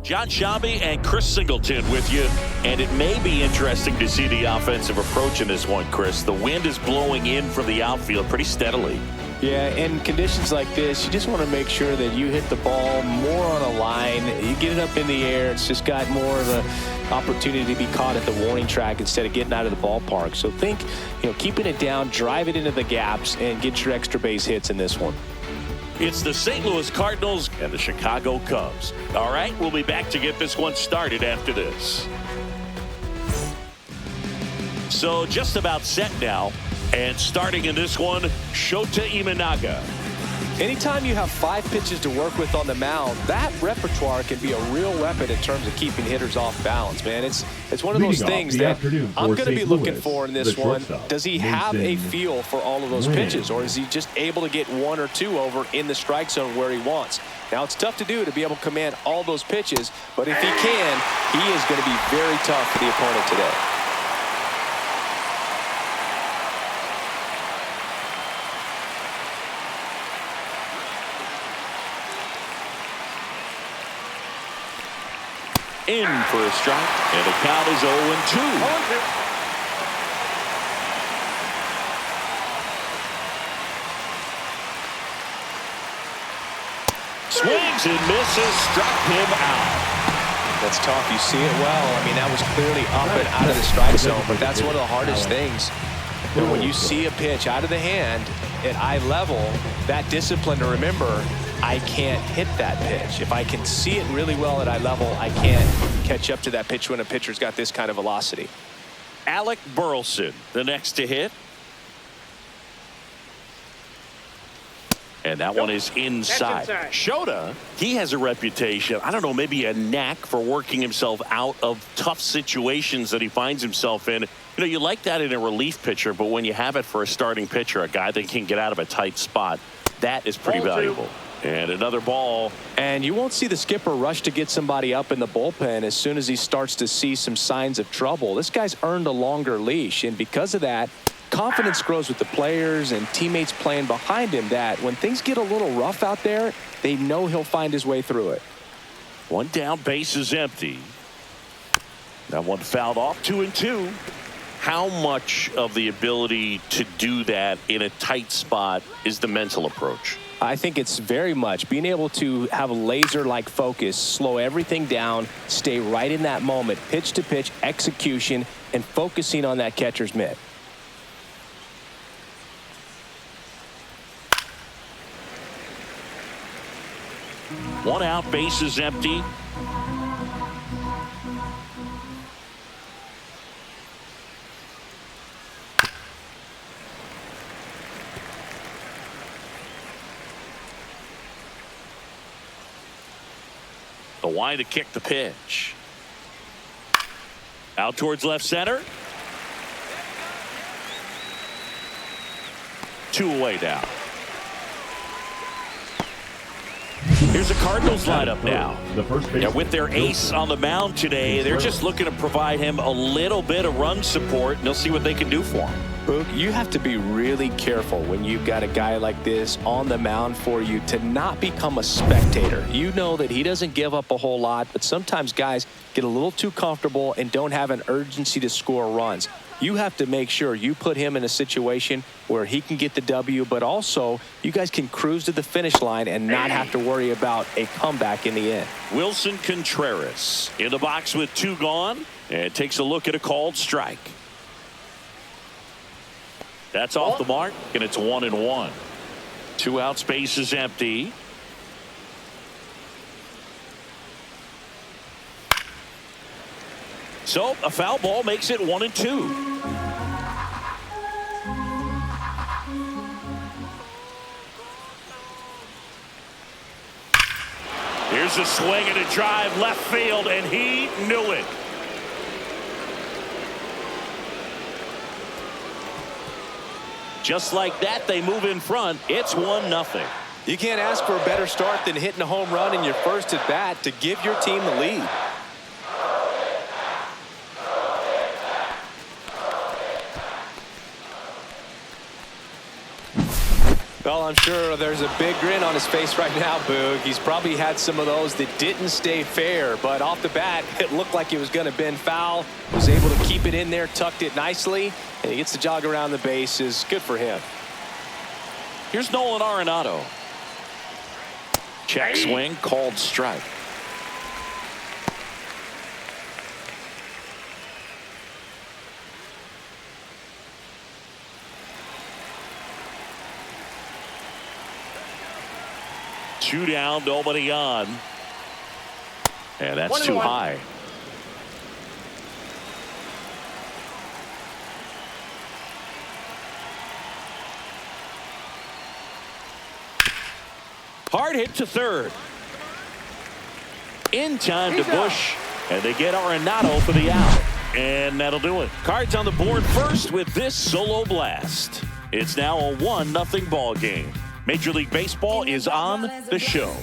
John Shabby and Chris Singleton with you, and it may be interesting to see the offensive approach in this one, Chris. The wind is blowing in from the outfield pretty steadily. Yeah, in conditions like this, you just want to make sure that you hit the ball more on a line. You get it up in the air. It's just got more of an opportunity to be caught at the warning track instead of getting out of the ballpark. So think, keeping it down, drive it into the gaps, and get your extra base hits in this one. It's the St. Louis Cardinals and the Chicago Cubs. All right, we'll be back to get this one started after this. So just about set now. And starting in this one, Shota Imanaga. Anytime you have 5 pitches to work with on the mound, that repertoire can be a real weapon in terms of keeping hitters off balance, man. It's one of those things that I'm going to be looking for in this one. Does he have a feel for all of those pitches, or is he just able to get 1 or 2 over in the strike zone where he wants? Now, it's tough to do to be able to command all those pitches, but if he can, he is going to be very tough for the opponent today. In for a strike, and the count is 0-2. Swings and misses, struck him out. That's tough. You see it well. I mean, that was clearly up and out of the strike zone, but that's one of the hardest things. When you see a pitch out of the hand at eye level, that discipline to remember, I can't hit that pitch. If I can see it really well at eye level, I can't catch up to that pitch when a pitcher's got this kind of velocity. Alec Burleson, the next to hit. And that one is inside. Shota, he has a reputation, I don't know, maybe a knack for working himself out of tough situations that he finds himself in. You like that in a relief pitcher, but when you have it for a starting pitcher, a guy that can get out of a tight spot, that is pretty valuable. And another ball. And you won't see the skipper rush to get somebody up in the bullpen as soon as he starts to see some signs of trouble. This guy's earned a longer leash, and because of that, confidence grows with the players and teammates playing behind him, that when things get a little rough out there, they know he'll find his way through it. One down, base is empty. That one fouled off, 2-2. How much of the ability to do that in a tight spot is the mental approach? I think it's very much being able to have a laser-like focus, slow everything down, stay right in that moment, pitch-to-pitch execution, and focusing on that catcher's mitt. One out, base is empty. The wide to kick the pitch. Out towards left center. 2 away now. Here's the Cardinals lineup now. With their ace on the mound today, they're just looking to provide him a little bit of run support, and they'll see what they can do for him. Boog, you have to be really careful when you've got a guy like this on the mound for you to not become a spectator. You know that he doesn't give up a whole lot, but sometimes guys get a little too comfortable and don't have an urgency to score runs. You have to make sure you put him in a situation where he can get the W, but also you guys can cruise to the finish line and not have to worry about a comeback in the end. Wilson Contreras in the box with 2 gone, and takes a look at a called strike. That's off the mark, and it's 1-1. 2 outs, base is empty. So a foul ball makes it 1-2. Here's a swing and a drive left field, and he knew it. Just like that, they move in front. It's 1-0. You can't ask for a better start than hitting a home run in your first at bat to give your team the lead. Well, I'm sure there's a big grin on his face right now, Boog. He's probably had some of those that didn't stay fair, but off the bat, it looked like it was going to bend foul. Was able to keep it in there, tucked it nicely, and he gets to jog around the bases. Good for him. Here's Nolan Arenado. Check swing, called strike. Two down, nobody on. And that's too high. Hard hit to third. In time to Bush. And they get Arenado for the out. And that'll do it. Cards on the board first with this solo blast. It's now a 1-0 ball game. Major League Baseball is on the show.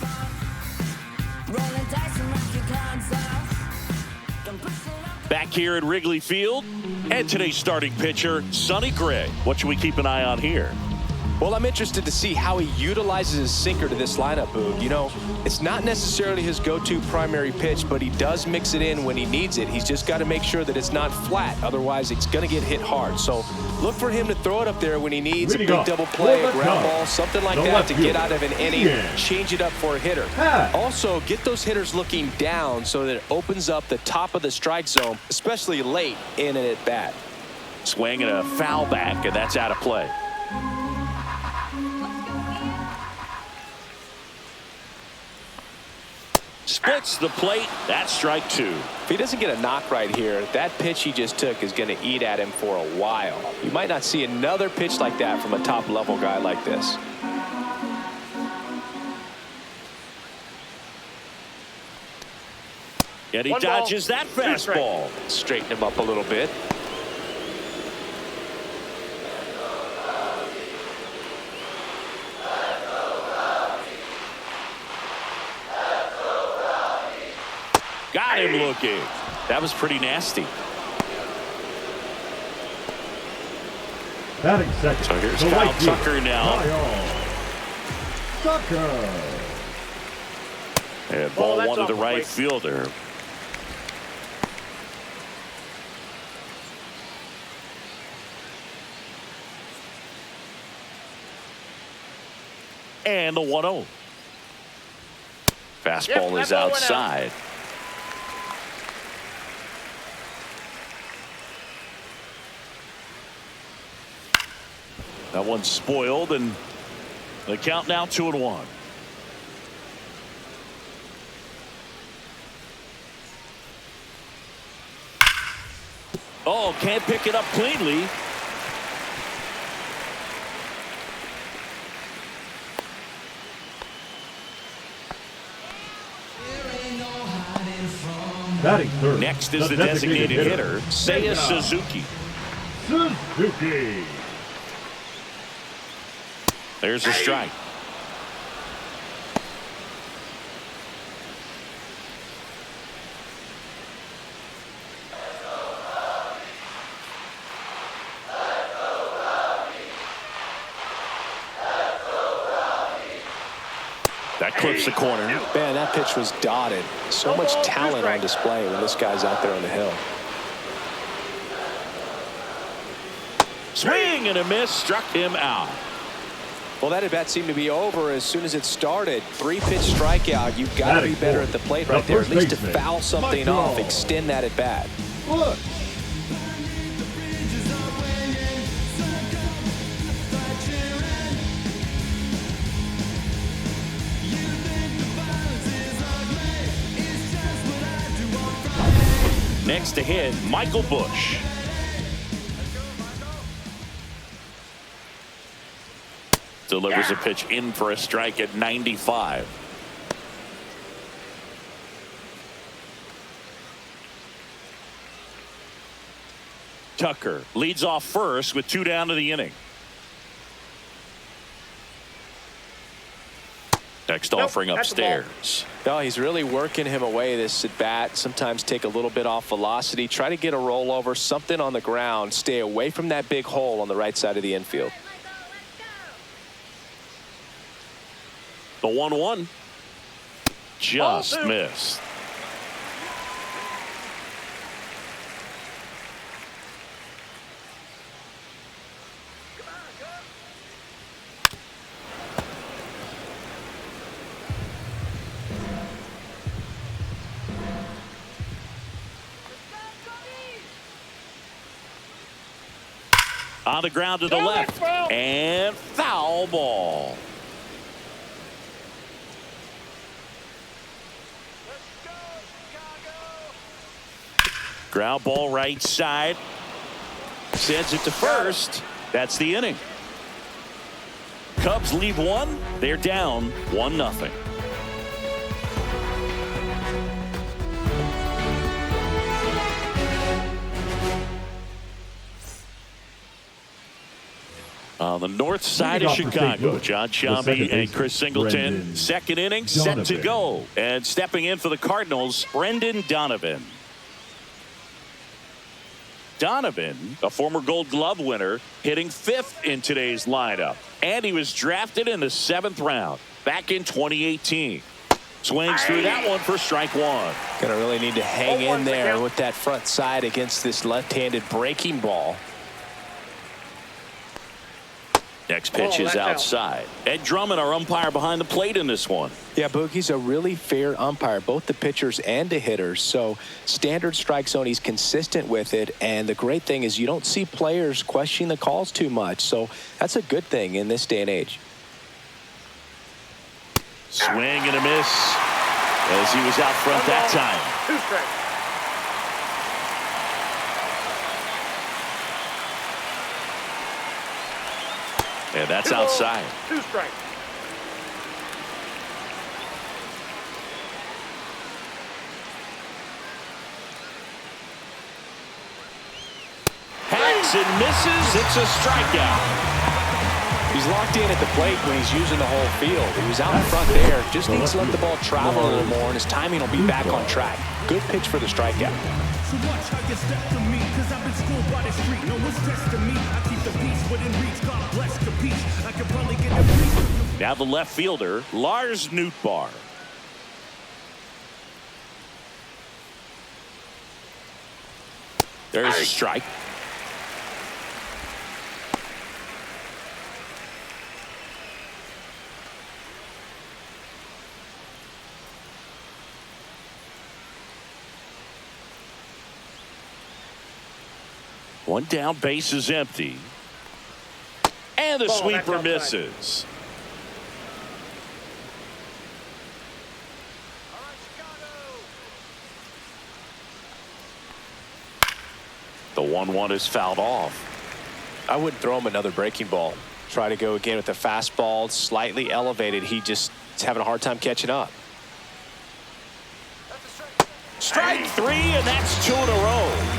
Back here at Wrigley Field, and today's starting pitcher, Sonny Gray. What should we keep an eye on here? Well, I'm interested to see how he utilizes his sinker to this lineup, Boog. You know, it's not necessarily his go-to primary pitch, but he does mix it in when he needs it. He's just got to make sure that it's not flat. Otherwise, it's going to get hit hard. So look for him to throw it up there when he needs a big double play, a ground ball, something like that to get out of an inning, change it up for a hitter. Also, get those hitters looking down so that it opens up the top of the strike zone, especially late in an at-bat. Swing and a foul back, and that's out of play. Splits the plate. That's strike two. If he doesn't get a knock right here, that pitch he just took is going to eat at him for a while. You might not see another pitch like that from a top-level guy like this. And he dodges that fastball. Straighten him up a little bit. Got him looking. That was pretty nasty. Batting second. So here's Kyle Tucker now. Tucker. And ball one to the right fielder. And the 1-0. Fastball is outside. That one's spoiled, and the count now 2-1. Oh, can't pick it up cleanly. Batting third. Next is the designated hitter, Seiya Suzuki. Suzuki. There's a strike. That clips the corner. Man, that pitch was dotted. So much talent on display when this guy's out there on the hill. Swing and a miss, struck him out. Well, that at-bat seemed to be over as soon as it started. 3-pitch strikeout. You've got to be better at the plate right there. At least to foul something off, extend that at-bat. Look. Next to hit, Michael Bush. Delivers a pitch in for a strike at 95. Tucker leads off first with 2 down to the inning. Next offering upstairs. No, he's really working him away this at bat. Sometimes take a little bit off velocity. Try to get a rollover, something on the ground. Stay away from that big hole on the right side of the infield. The 1-1. Just missed. On the ground to the left. And foul ball. Ground ball right side. Sends it to first. That's the inning. Cubs leave one. They're down 1-0. On the north side of Chicago, John Sciambi and Chris Singleton. Second inning set to go. And stepping in for the Cardinals, Brendan Donovan. Donovan, a former Gold Glove winner, hitting 5th in today's lineup. And he was drafted in the 7th round back in 2018. Swings through that one for strike one. Gonna really need to hang in there with that front side against this left-handed breaking ball. Next pitch is outside. Ed Drummond, our umpire behind the plate in this one. Yeah, Boogie's a really fair umpire, both the pitchers and the hitters. So standard strike zone, he's consistent with it. And the great thing is you don't see players questioning the calls too much. So that's a good thing in this day and age. Swing and a miss as he was out front that time. 2 strikes. And that's outside. 2 strikes. Hacks and misses. It's a strikeout. He's locked in at the plate when he's using the whole field. He was out in front there. Just needs to let the ball travel a little more, and his timing will be back on track. Good pitch for the strikeout. So watch how you step to me, cause I've been schooled by the street. No one's testing me. I keep the peace within reach. God bless the peace. I can probably get the peace. Now the left fielder, Lars Nootbaar. There's a strike. One down, base is empty. And the sweeper misses. The 1-1 is fouled off. I wouldn't throw him another breaking ball. Try to go again with the fastball, slightly elevated. He just is having a hard time catching up. Strike 3, and that's 2 in a row.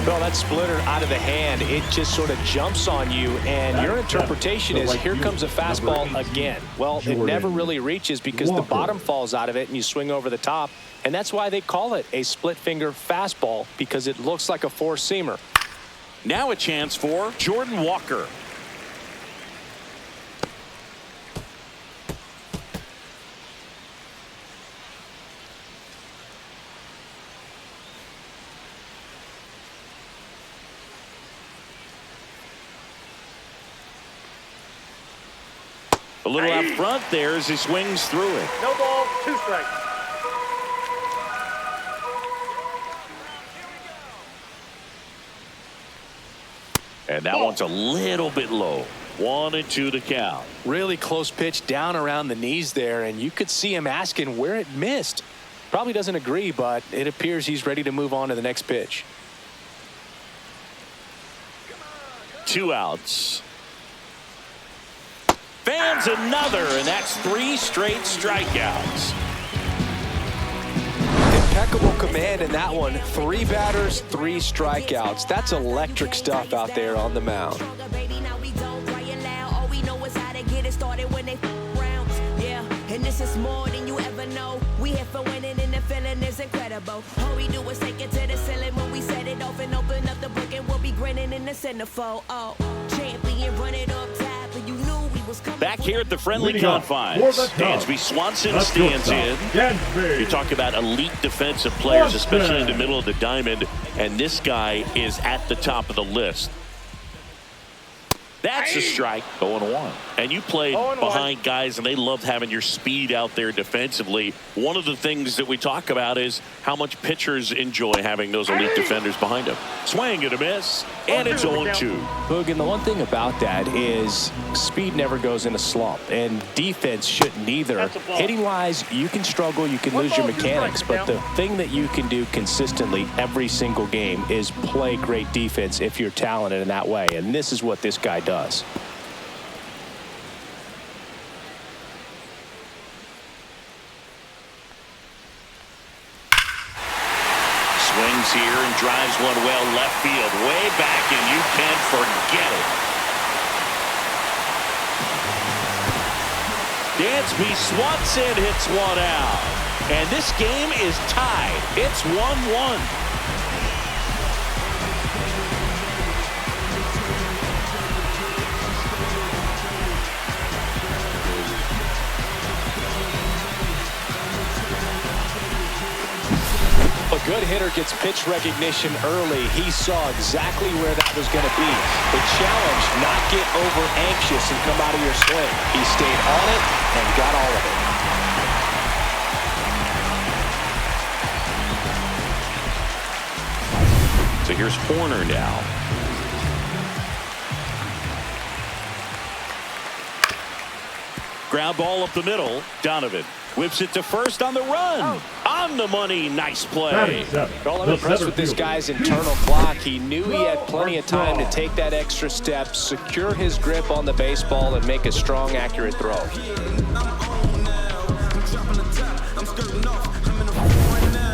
Well, that splitter out of the hand, it just sort of jumps on you, and your interpretation is, here comes a fastball again. Well, it never really reaches because the bottom falls out of it, and you swing over the top, and that's why they call it a split-finger fastball, because it looks like a four-seamer. Now a chance for Jordan Walker. A little out front there as he swings through it. No ball, 2 strikes. And that one's a little bit low. 1-2 to count. Really close pitch down around the knees there, and you could see him asking where it missed. Probably doesn't agree, but it appears he's ready to move on to the next pitch. 2 outs. Fans another, and that's 3 straight strikeouts. Impeccable command in that one. 3 batters, 3 strikeouts. That's electric stuff out there on the mound. And this is more than you ever know. We here for winning and the feeling is incredible. All we do is take it to the ceiling when we set it off and open up the book and we'll be grinning in the centerfold. Oh, champion, run it up top, and you knew we Back here at the friendly Leading up confines, for the Cubs, Dansby Swanson the stands in. Dansby. You talk about elite defensive players, Swanson. especially in the middle of the diamond, and this guy is at the top of the list. That's a strike. 0-1. And you played behind guys, and they loved having your speed out there defensively. One of the things that we talk about is how much pitchers enjoy having those elite defenders behind them. Swing and a miss, and it's 0-2. Boog, and the one thing about that is speed never goes in a slump, and defense shouldn't either. Hitting-wise, you can struggle, you can lose your mechanics, but the thing that you can do consistently every single game is play great defense if you're talented in that way, and this is what this guy does. Swings here and drives one well left field, way back, and you can forget it. Dansby Swanson hits one out, and this game is tied. It's 1-1. A good hitter gets pitch recognition early. He saw exactly where that was going to be. The challenge, not get over anxious and come out of your swing. He stayed on it and got all of it. So here's Horner now. Ground ball up the middle. Donovan whips it to first on the run. On the money. Nice play. Well, I'm impressed with this guy's internal clock. He knew he had plenty of time to take that extra step, secure his grip on the baseball, and make a strong, accurate throw.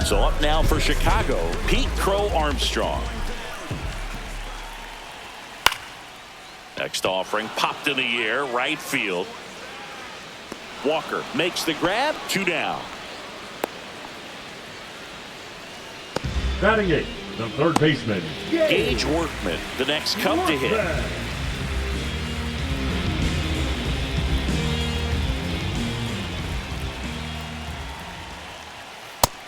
So up now for Chicago, Pete Crow Armstrong. Next offering popped in the air, right field. Walker makes the grab, 2 down. Batting 8, the third baseman, Gage Workman, the next Cub to hit.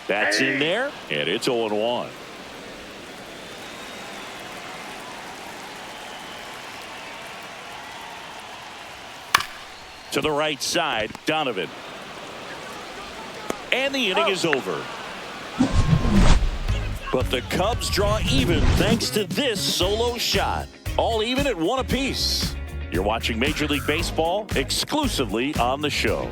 That's in there, and it's 0-1. To the right side, Donovan. And the inning is over. But the Cubs draw even thanks to this solo shot. All even at 1 apiece. You're watching Major League Baseball exclusively on the show.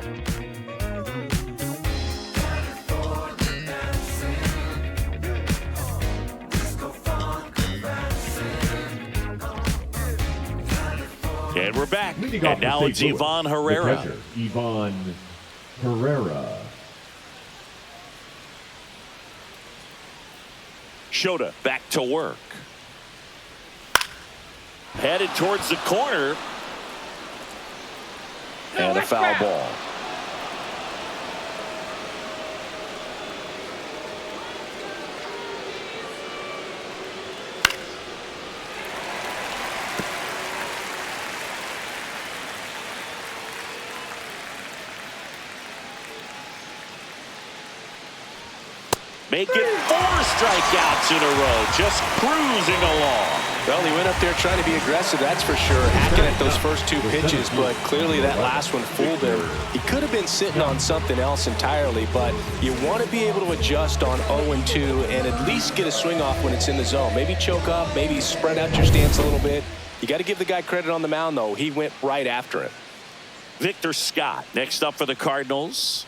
And we're back. And now it's Ivan Herrera. Catcher, Ivan Herrera. Shota back to work. Headed towards the corner. And a foul ball. Making 4 strikeouts in a row, just cruising along. Well, he went up there trying to be aggressive, that's for sure, hacking at those first 2 pitches, but clearly that last one fooled him. He could have been sitting on something else entirely, but you want to be able to adjust on 0-2 and at least get a swing off when it's in the zone. Maybe choke up, maybe spread out your stance a little bit. You got to give the guy credit on the mound, though. He went right after it. Victor Scott next up for the Cardinals.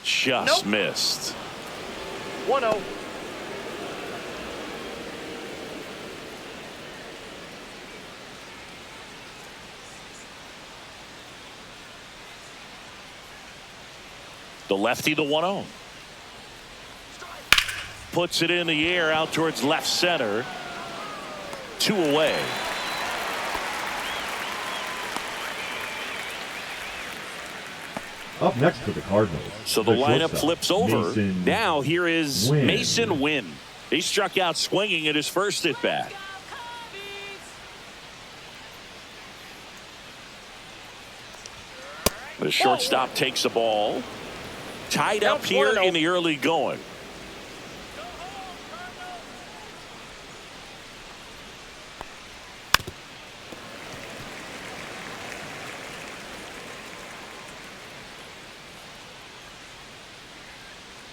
Just missed. 1-0. The lefty, the 1-0. Puts it in the air out towards left center. 2 away. Up next for the Cardinals. So the lineup flips over. Now here is Mason Wynn. He struck out swinging at his first at bat. The shortstop takes the ball. Tied up here in the early going.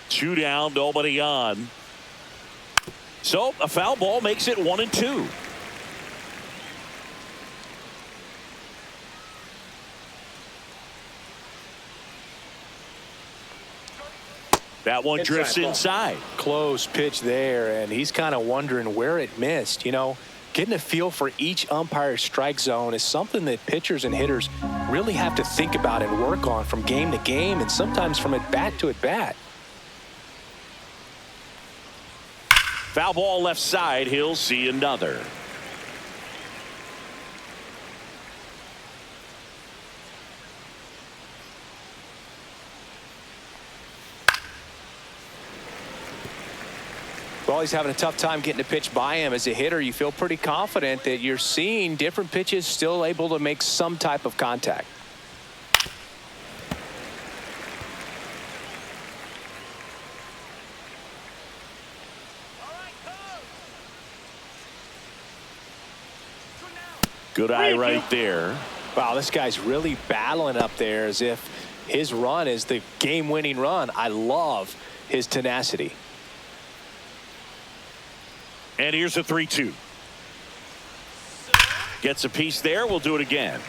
Two down, nobody on. So a foul ball makes it 1-2. That one drifts inside. Close pitch there, and he's kind of wondering where it missed. You know, getting a feel for each umpire's strike zone is something that pitchers and hitters really have to think about and work on from game to game, and sometimes from at bat to at bat. Foul ball left side. He'll see another. Well, he's having a tough time getting a pitch by him. As a hitter, you feel pretty confident that you're seeing different pitches still able to make some type of contact. Good eye right there. Wow, this guy's really battling up there as if his run is the game-winning run. I love his tenacity. And here's a 3-2. Gets a piece there. We'll do it again.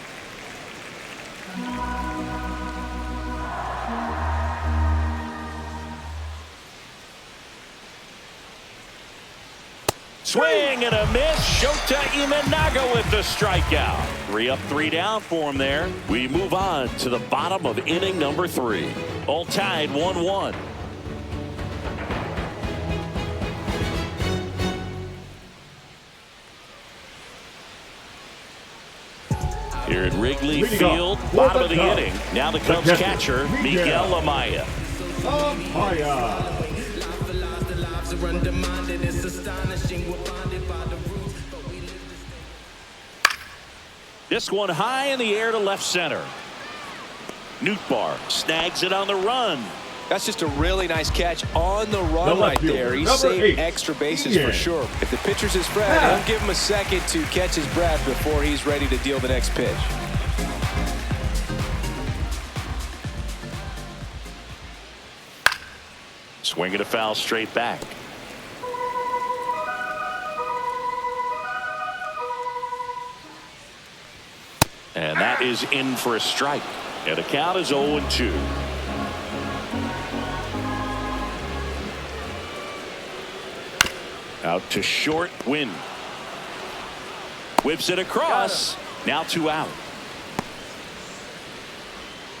Swing and a miss. Shota Imanaga with the strikeout. 3 up, 3 down for him there. We move on to the bottom of inning number 3. All tied 1-1. Here at Wrigley Field, bottom of the inning. Now the Cubs catcher, Miguel Amaya. This one high in the air to left center. Nootbaar snags it on the run. That's just a really nice catch on the run right there. He saved extra bases for sure. If the pitcher's his friend, he'll give him a second to catch his breath before he's ready to deal the next pitch. Swinging a foul straight back. And that is in for a strike. And the count is 0-2. Out to short, Wynn. Whips it across. Now 2 out.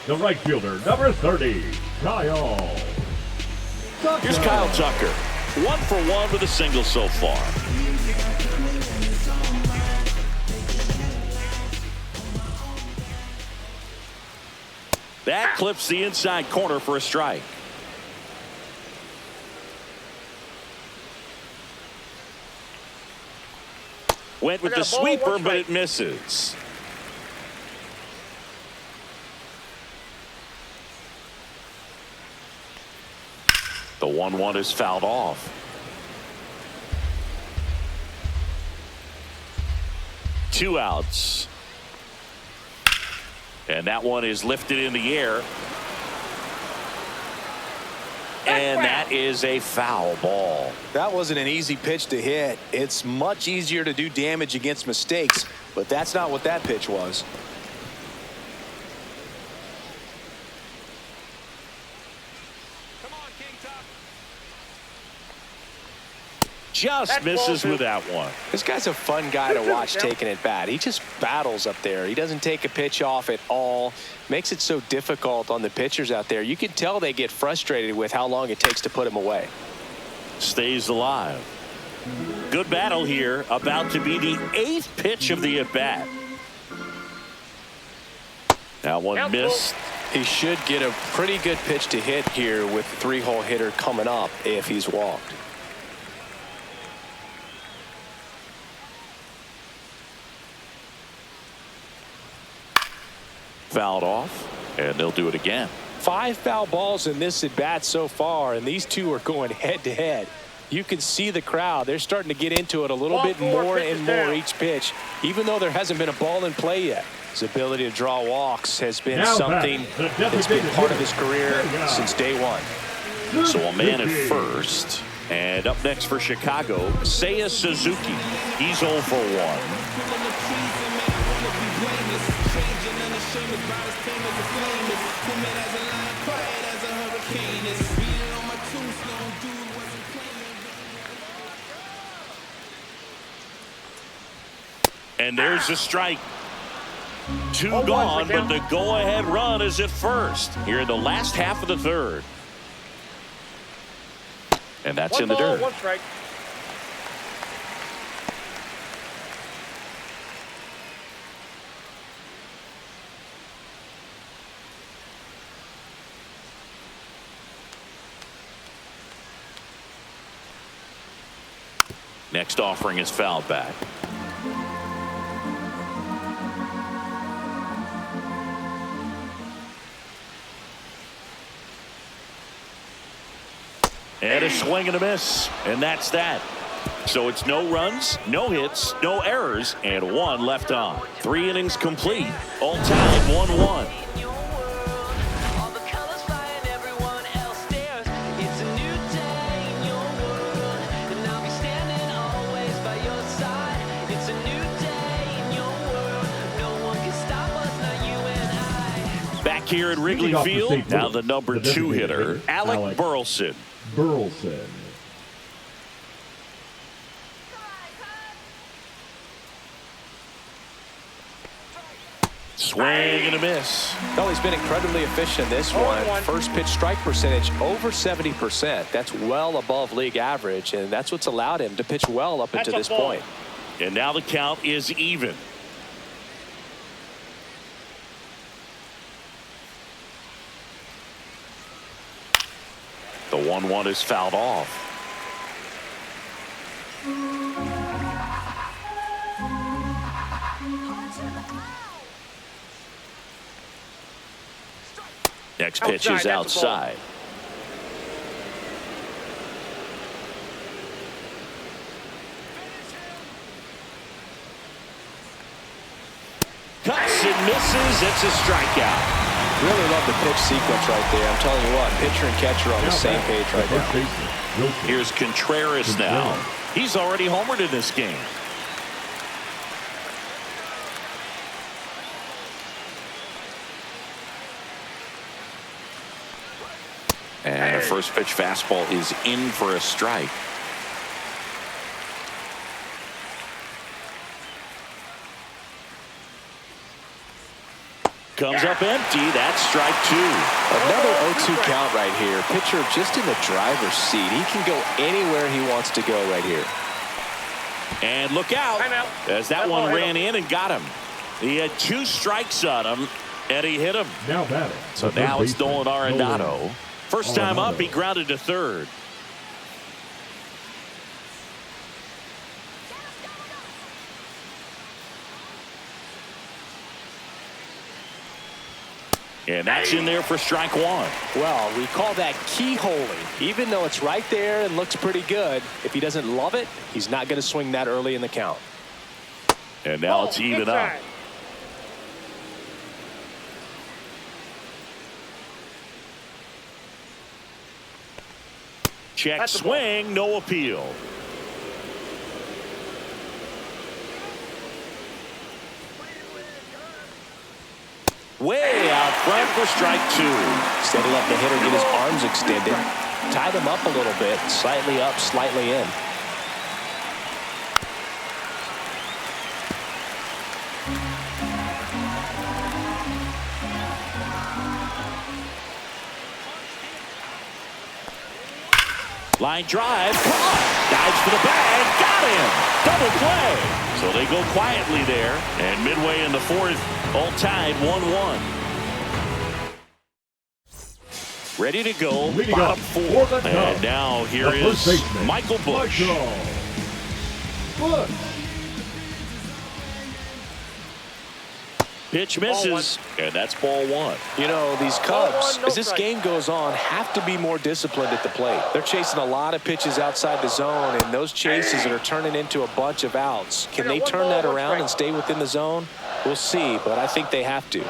The right fielder, number 30, Kyle. Here's Kyle Tucker. 1 for 1 with a single so far. That clips the inside corner for a strike. Went with the sweeper, but it misses. The 1-1 is fouled off. 2 outs. And that one is lifted in the air. And that is a foul ball. That wasn't an easy pitch to hit. It's much easier to do damage against mistakes, but that's not what that pitch was. Just misses with that one. This guy's a fun guy to watch taking it bat. He just battles up there. He doesn't take a pitch off at all. Makes it so difficult on the pitchers out there. You can tell they get frustrated with how long it takes to put him away. Stays alive. Good battle here. About to be the 8th pitch of the at-bat. That one missed. He should get a pretty good pitch to hit here with the 3-hole hitter coming up if he's walked. Fouled off. And they'll do it again. 5 foul balls in this at bat so far, and these two are going head to head. You can see the crowd. They're starting to get into it a little bit more and more each pitch, even though there hasn't been a ball in play yet. His ability to draw walks has been something that's been part of his career since day one. So a man at first. And up next for Chicago, Seiya Suzuki. He's 0 for 1. And there's a strike. 2 gone, but the go-ahead run is at first here in the last half of the third. And that's in the dirt. 1 strike. Next offering is fouled back. And a swing and a miss. And that's that. So it's no runs, no hits, no errors, and 1 left on. 3 innings complete. All tied 1-1. Back here at Wrigley Field, now the number 2 hitter, Alec Burleson. Swing and a miss. Well, he's been incredibly efficient in this one. First pitch strike percentage over 70%. That's well above league average, and that's what's allowed him to pitch well up until this point. And now the count is even. The 1-1 is fouled off. Next pitch is outside. Cuts and misses. It's a strikeout. Really love the pitch sequence right there. I'm telling you what, pitcher and catcher on the same page right now. Here's Contreras now. He's already homered in this game. And a first pitch fastball is in for a strike. Comes up empty. That's strike 2. Another 0-2 count right here. Pitcher just in the driver's seat. He can go anywhere he wants to go right here. And look out as that one ran in and got him. He had 2 strikes on him, and he hit him. So now it's Nolan Arenado. First time up, he grounded to third. And that's in there for strike 1. Well, we call that keyholing. Even though it's right there and looks pretty good, if he doesn't love it, he's not going to swing that early in the count. And now it's even up. Check swing, no appeal. Way out front for strike 2. Instead of letting the hitter get his arms extended, tied him up a little bit, slightly up, slightly in. Line drive, caught, dives for the bag, got him, double play. So they go quietly there, and midway in the 4th, all tied 1-1. Ready to go, bottom 4. And now here is Michael Busch. Pitch misses, and that's ball one. You know, these Ball Cubs, one, no as this strike. game goes on, have to be more disciplined at the plate. They're chasing a lot of pitches outside the zone, and those chases are turning into a bunch of outs. Can they turn that around and stay within the zone? We'll see, but I think they have to.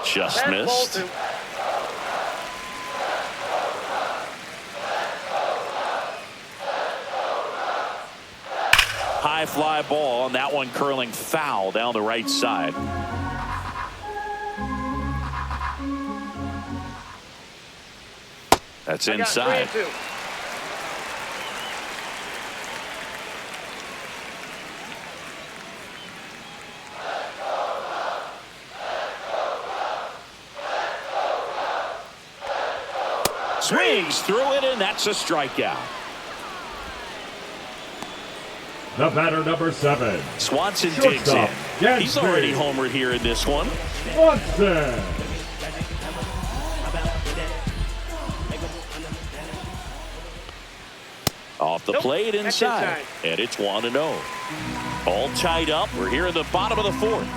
Just That's ball missed. two. High fly ball, and that one curling foul down the right side. That's I got inside. 3-2. Swings through it, and that's a strikeout. The batter, number 7. Swanson digs in. Shortstop, He's already homered here in this one. Swanson. Off the Nope, plate that's inside. inside. And it's 1-0. All tied up. We're here in the bottom of the fourth.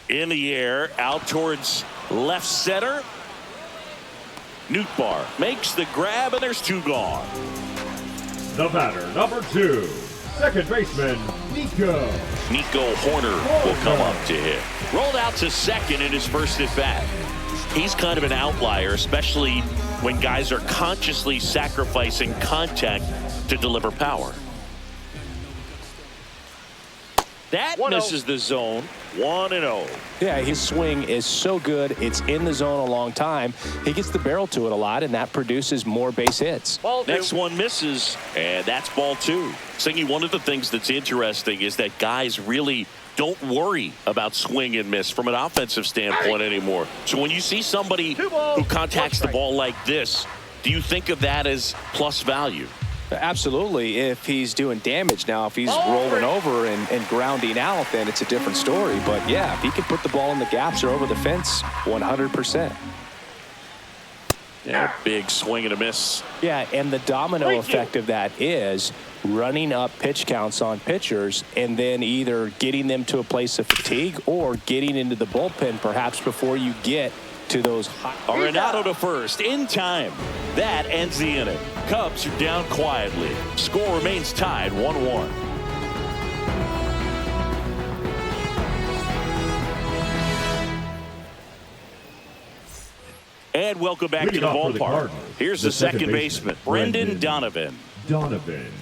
In the air, out towards left center. Nootbaar makes the grab, and there's 2 gone. The batter, number 2. Second baseman, Nico Horner will come up to hit. Rolled out to second in his first at bat. He's kind of an outlier, especially when guys are consciously sacrificing contact to deliver power. That 1-0. misses the zone. 1-0. Yeah, his swing is so good. It's in the zone a long time. He gets the barrel to it a lot, and that produces more base hits. Ball two. Next one misses, and that's ball 2. Singy, one of the things that's interesting is that guys really don't worry about swing and miss from an offensive standpoint anymore. So when you see somebody 2 balls, who contacts 1 the strike. ball like this, do you think of that as plus value? Absolutely, if he's doing damage. Now, if he's Ball rolling three. over and grounding out, then it's a different story. But, yeah, if he can put the ball in the gaps or over the fence, 100%. Yeah, big swing and a miss. Yeah, and the domino Thank you. effect of that is running up pitch counts on pitchers and then either getting them to a place of fatigue or getting into the bullpen perhaps before you get to those high. Arenado to first in time. That ends the inning. Cubs are down quietly. Score remains tied 1-1. And welcome back to Leading the off for the ballpark. Cardinals, Here's the second baseman, Brendan Brendan Donovan.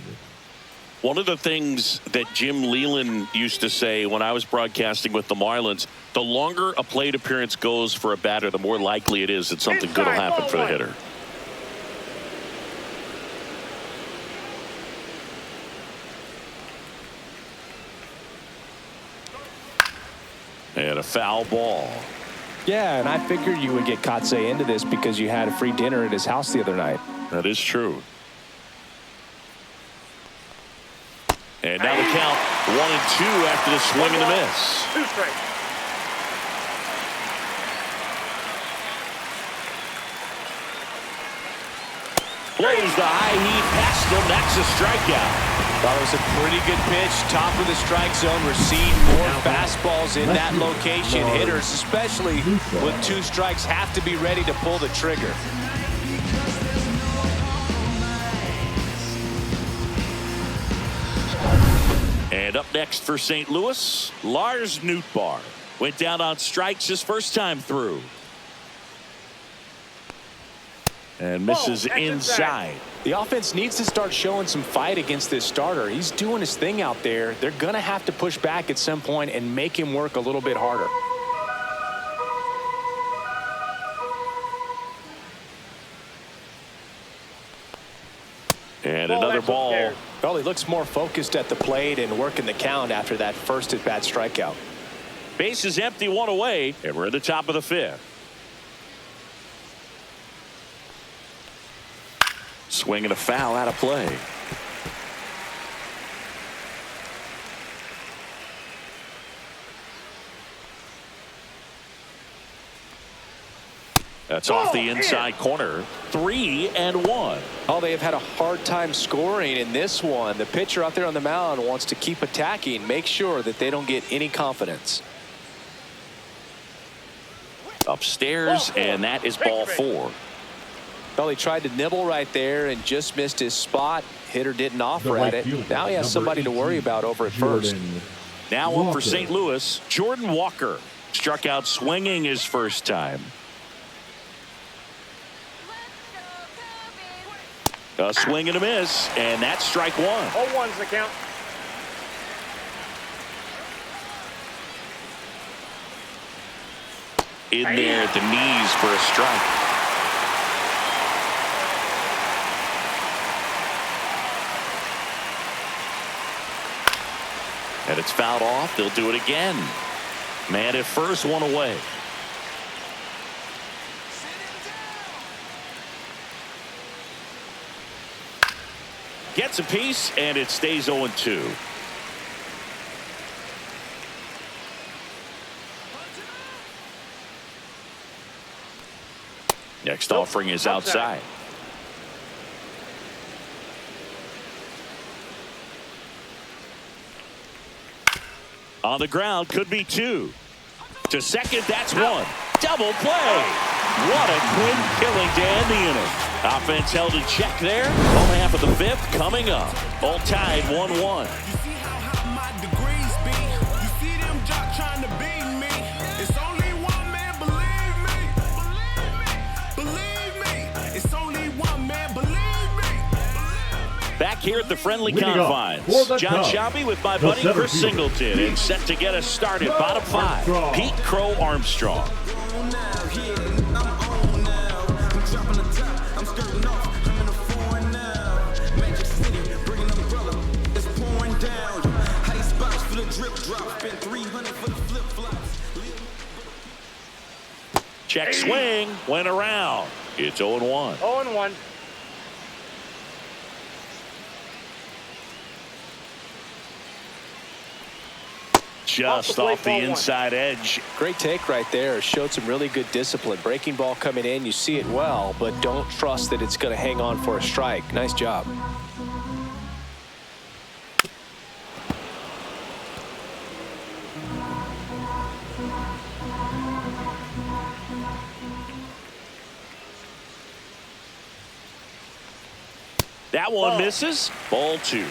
One of the things that Jim Leland used to say when I was broadcasting with the Marlins, the longer a plate appearance goes for a batter, the more likely it is that something good will Inside, happen ball for the one. hitter. And a foul ball. Yeah, and I figured you would get Kotsay into this because you had a free dinner at his house the other night. That is true. And now the count 1-2 after the swing and the miss. 2 strikes. Blows the high heat past him. That's a strikeout. Thought it was a pretty good pitch. Top of the strike zone. We're seeing more fastballs in that location. Hitters, especially with 2 strikes, have to be ready to pull the trigger. And up next for St. Louis, Lars Nootbaar. Went down on strikes his first time through. And misses that's inside. The offense needs to start showing some fight against this starter. He's doing his thing out there. They're going to have to push back at some point and make him work a little bit harder. And Ball another actually ball. scared. Well, he looks more focused at the plate and working the count after that first at-bat strikeout. Base is empty, 1 away, and we're at the top of the 5th. Swing and a foul out of play. That's off the inside corner. 3-1. Oh, they have had a hard time scoring in this one. The pitcher out there on the mound wants to keep attacking, make sure that they don't get any confidence. Upstairs, and that is ball 4. Well, he tried to nibble right there and just missed his spot. Hitter didn't offer at it. Now he has somebody to worry about over at first. Now up for St. Louis, Jordan Walker. Struck out swinging his first time. A swing and a miss, and that's strike 1. 0-1's the count. In there at the knees for a strike. And it's fouled off. They'll do it again. Man at first, 1 away. Gets a piece, and it stays 0-2. Next offering is outside. On the ground, could be 2. To second, that's 1. Double play. What a quick killing to end the inning. Offense held in check there. Only half of the 5th coming up. All tied 1-1. You see how high my degrees be? You see them jock trying to beat me? It's only one man, believe me. Believe me. It's only one man, believe me. Back here at the friendly Leading confines. for the John Cubs, Shelby with my the buddy center Chris fielder, Singleton and set to get us started. Bottom 5. Armstrong. Pete Crow Armstrong. Check swing, went around. It's 0-1. 0-1. Just off the inside edge. Great take right there. Showed some really good discipline. Breaking ball coming in, you see it well, but don't trust that it's going to hang on for a strike. Nice job. That one misses. Ball 2.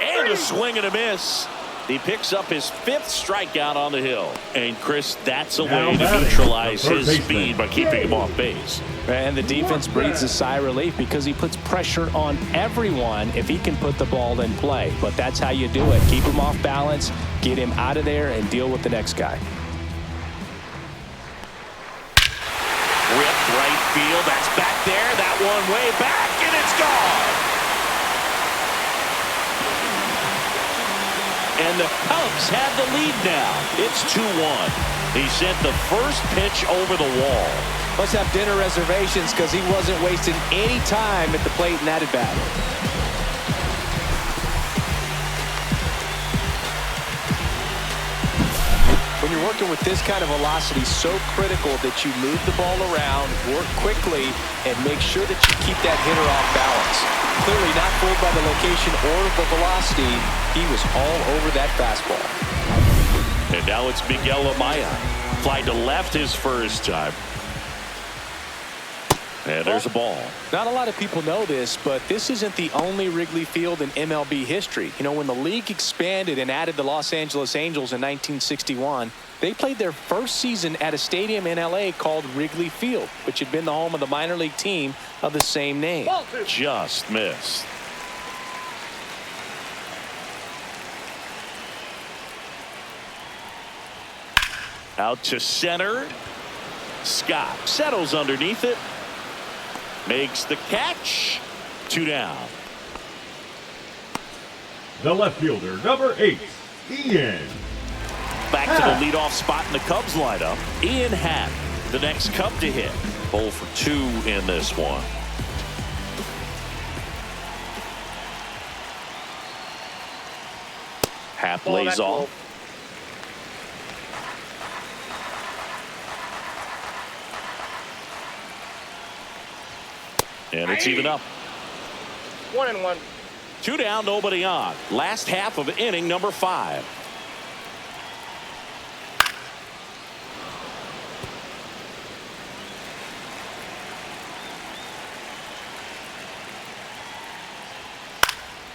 And a swing and a miss. He picks up his 5th strikeout on the hill. And Chris, that's a way to neutralize his speed by keeping him off base. And the defense breathes a sigh of relief because he puts pressure on everyone if he can put the ball in play. But that's how you do it. Keep him off balance, get him out of there, and deal with the next guy. Ripped right field. That's back there. That one way back, and it's gone. And the Cubs have the lead now. It's 2-1. He sent the first pitch over the wall. Must have dinner reservations because he wasn't wasting any time at the plate in that at bat. When you're working with this kind of velocity, so critical that you move the ball around, work quickly, and make sure that you keep that hitter off balance. Clearly not fooled by the location or the velocity. He was all over that fastball. And now it's Miguel Amaya. Flied to left his first time. And there's a ball. Not a lot of people know this, but this isn't the only Wrigley Field in MLB history. You know, when the league expanded and added the Los Angeles Angels in 1961, they played their first season at a stadium in L.A. called Wrigley Field, which had been the home of the minor league team of the same name. Just missed. Out to center. Scott settles underneath it. Makes the catch. 2 down. The left fielder, number 8, Ian. Back to the leadoff spot in the Cubs lineup. Ian Happ, the next Cub to hit. 0 for 2 in this one. Half lays off. And it's even up. 1-1. 2 down, nobody on. Last half of inning number 5.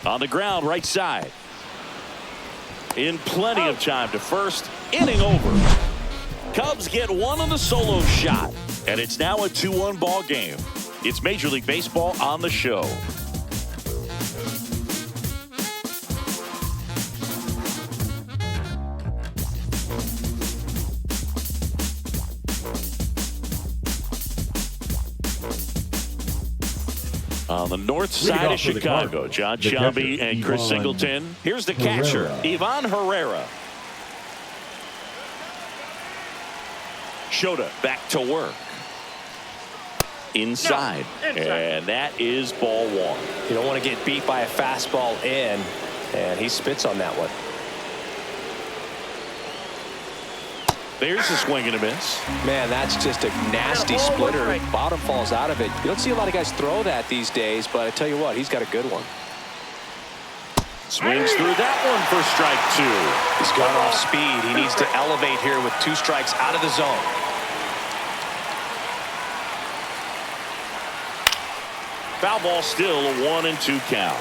On the ground, right side. In plenty of time to first. Inning over. Cubs get one on the solo shot. And it's now a 2-1 ball game. It's Major League Baseball on the show. On the north side of Chicago, John Shelby and Chris Singleton. Here's the catcher, Ivan Herrera. Shota back to work. Inside. And that is ball 1. You don't want to get beat by a fastball in, and he spits on that one. There's a swing and a miss. Man, that's just a nasty splitter. Bottom falls out of it. You don't see a lot of guys throw that these days, but I tell you what, he's got a good one. Swings through that one for strike 2. He's gone off speed. He needs to elevate here with 2 strikes out of the zone. Foul ball, still a 1-2 count.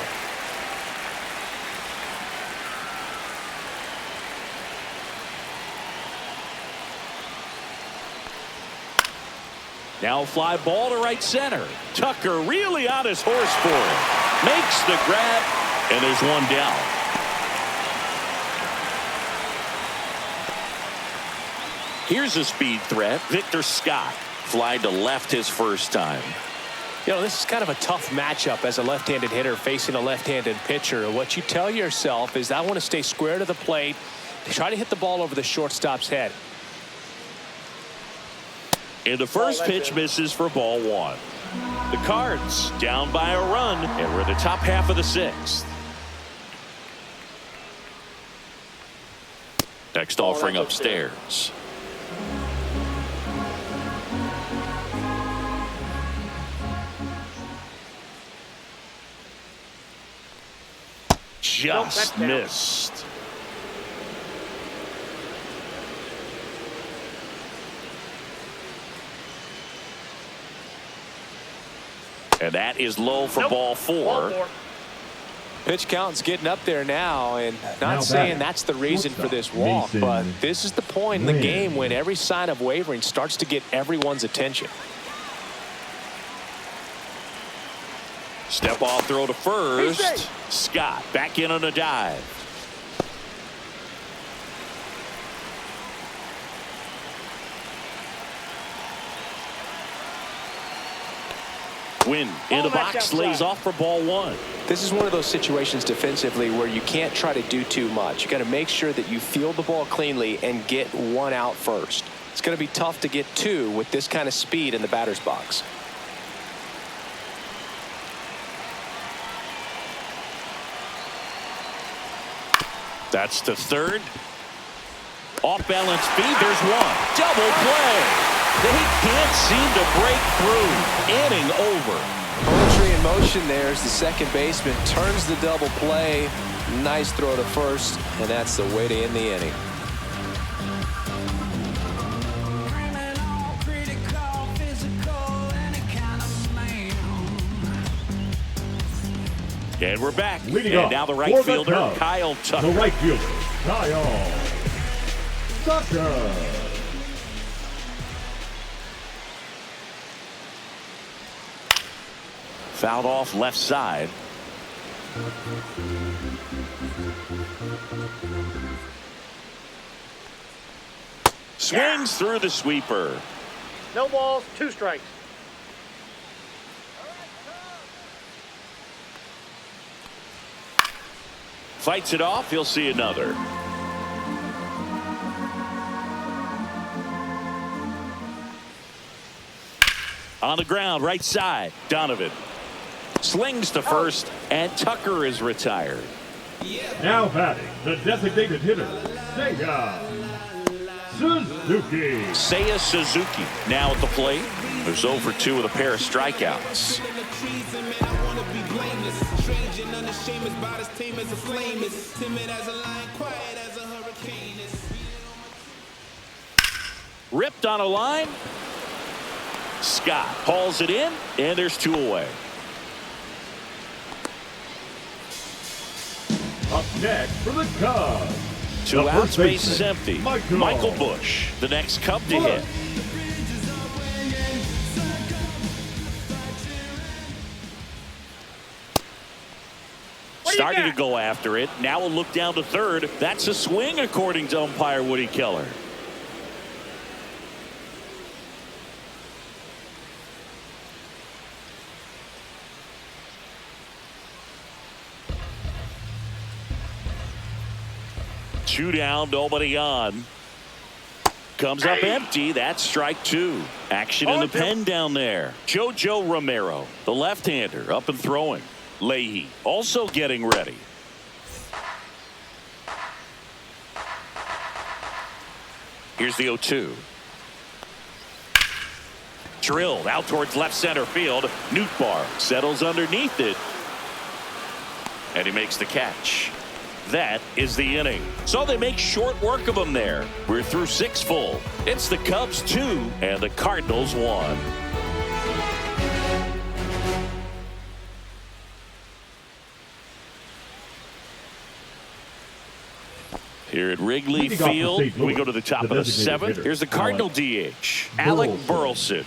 Now fly ball to right center. Tucker really on his horse for it. Makes the grab, and there's one down. Here's a speed threat. Victor Scott flied to left his first time. You know, this is kind of a tough matchup as a left-handed hitter facing a left-handed pitcher. What you tell yourself is, I want to stay square to the plate, try to hit the ball over the shortstop's head. And the first pitch misses for ball 1. The Cards down by a run, and we're in the top half of the 6th. Next offering upstairs. Just missed. And that is low for ball 4. Pitch count's getting up there now, and not saying that's the reason for this walk, but this is the point in the game when every sign of wavering starts to get everyone's attention. Step off throw to first. Scott back in on a dive. Win in the box, lays off for ball 1. This is one of those situations defensively where you can't try to do too much. You got to make sure that you field the ball cleanly and get 1 out first. It's going to be tough to get 2 with this kind of speed in the batter's box. That's to third. Off balance feed. There's one. Double play. They can't seem to break through. Inning over. Poetry in motion there as the second baseman turns the double play. Nice throw to first, and that's the way to end the inning. And we're back. Leading and up now the right fielder, Cubs, Kyle Tucker. The right fielder, Kyle Tucker. Fouled off left side. Swings through the sweeper. No balls, 2 strikes. Fights it off. He'll see another. On the ground, right side. Donovan slings to first, and Tucker is retired. Now batting, the designated hitter, Seiya Suzuki. Seiya Suzuki now at the plate. There's 0 for 2 with a pair of strikeouts. Ripped on a line. Scott hauls it in, and there's 2 away. Up next for the Cubs. 2 outs, base is empty. Michael Busch, the next Cub to hit. Starting to go after it. Now we'll look down to third. That's a swing, according to umpire Woody Keller. Two down, nobody on. Comes up empty. That's strike 2. Action in the pen down there. JoJo Romero, the left-hander, up and throwing. Leahy also getting ready. Here's the 0-2. Drilled out towards left center field. Nootbaar settles underneath it, and he makes the catch. That is the inning. So they make short work of him there. We're through 6 full. It's the Cubs 2 and the Cardinals 1. Here at Wrigley Field, we go to the top of the 7th. Here's the Cardinal DH, Alec Burleson.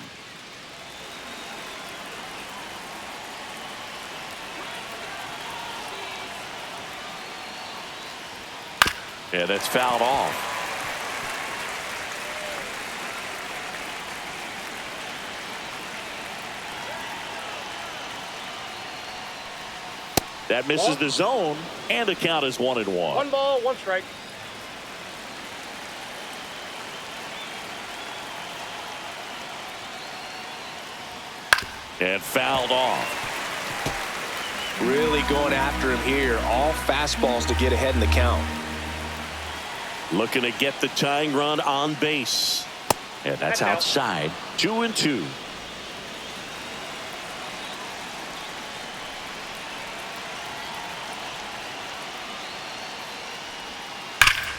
Yeah, that's fouled off. That misses the zone, and the count is 1-1. 1 ball, 1 strike. And fouled off. Really going after him here. All fastballs to get ahead in the count. Looking to get the tying run on base. And that's outside. 2-2.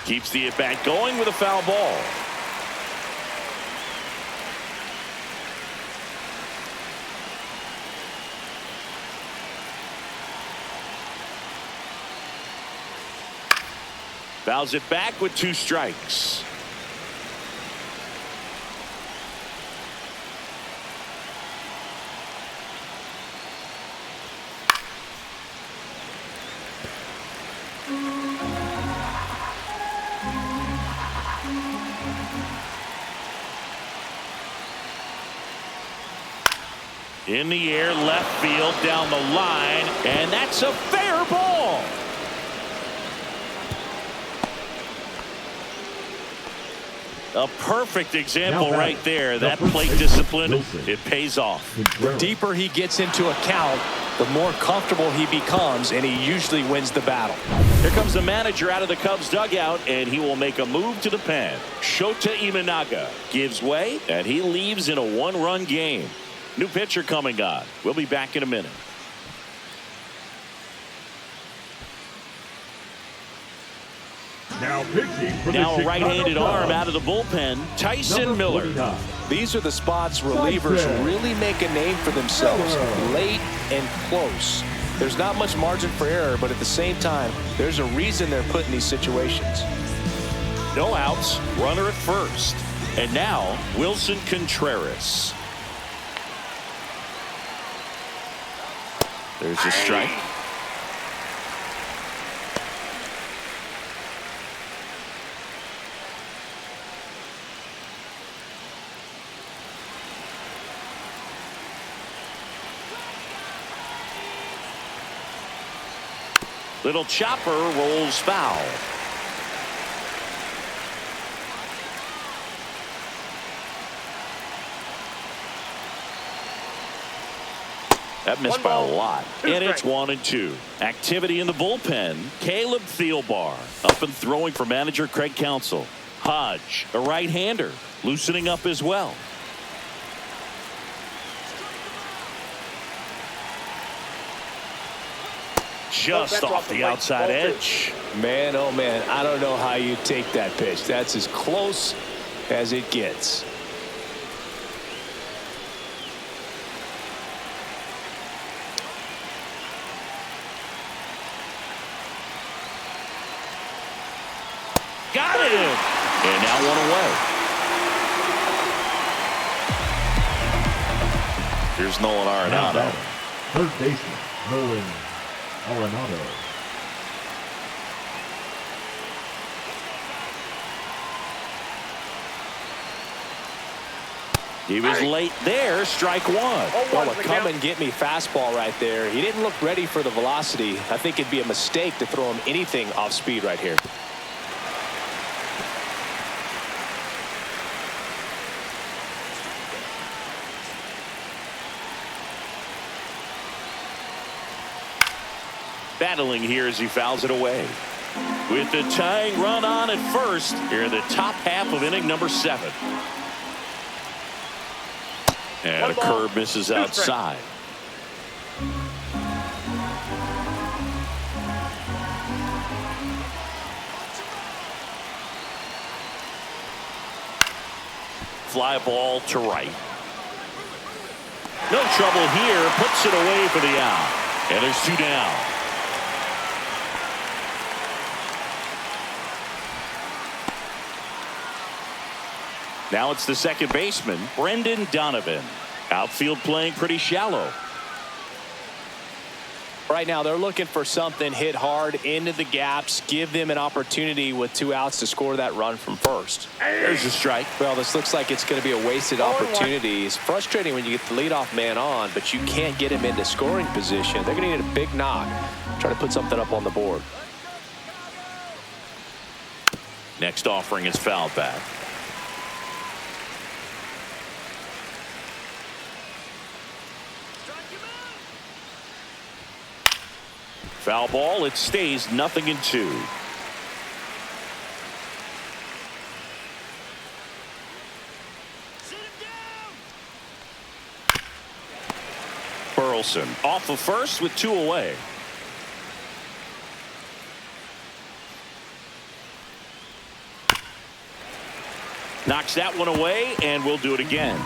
Keeps the at-bat going with a foul ball. Fouls it back with 2 strikes. In the air, left field, down the line, and that's a fair ball. A perfect example right there. That plate discipline, it pays off. The deeper he gets into a count, the more comfortable he becomes, and he usually wins the battle. Here comes the manager out of the Cubs dugout, and he will make a move to the pen. Shota Imanaga gives way, and he leaves in a 1-run game. New pitcher coming on. We'll be back in a minute. Now pitching for Now the a right-handed Chicago arm Cubs. out of the bullpen, Tyson Miller. 49. These are the spots relievers really make a name for themselves. Late and close. There's not much margin for error, but at the same time, there's a reason they're put in these situations. No outs, runner at first. And now, Wilson Contreras. There's a strike. Little chopper rolls foul. That missed by a lot. And it's 1-2. Activity in the bullpen. Caleb Thielbar up and throwing for manager Craig Counsell. Hodge, a right-hander, loosening up as well. Just off the outside edge. Man, oh man, I don't know how you take that pitch. That's as close as it gets. Got it. And now one away. Here's Nolan Arenado. Third baseman, Nolan Arenado. He was late there. Strike one. Well, a come and get me fastball right there. He didn't look ready for the velocity. I think it'd be a mistake to throw him anything off speed right here. Battling here as he fouls it away. With the tying run on at first here in the top half of inning number 7. And a curve misses outside. Fly ball to right. No trouble here. Puts it away for the out. And there's 2 down. Now it's the second baseman, Brendan Donovan. Outfield playing pretty shallow. Right now they're looking for something hit hard into the gaps, give them an opportunity with 2 outs to score that run from first. There's a strike. Well, this looks like it's going to be a wasted opportunity. It's frustrating when you get the leadoff man on, but you can't get him into scoring position. They're going to need a big knock. Try to put something up on the board. Next offering is fouled back. Foul ball. It stays 0-2. Burleson off of first with 2 away. Knocks that one away, and we'll do it again.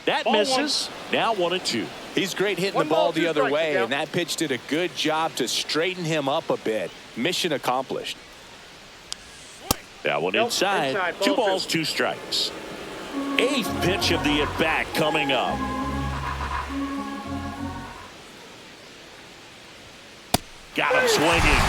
That misses. Now 1-2. He's great hitting the ball the other way, and that pitch did a good job to straighten him up a bit. Mission accomplished. That one inside. 2 balls, 2 strikes. 8th pitch of the at-bat coming up. Got him swinging.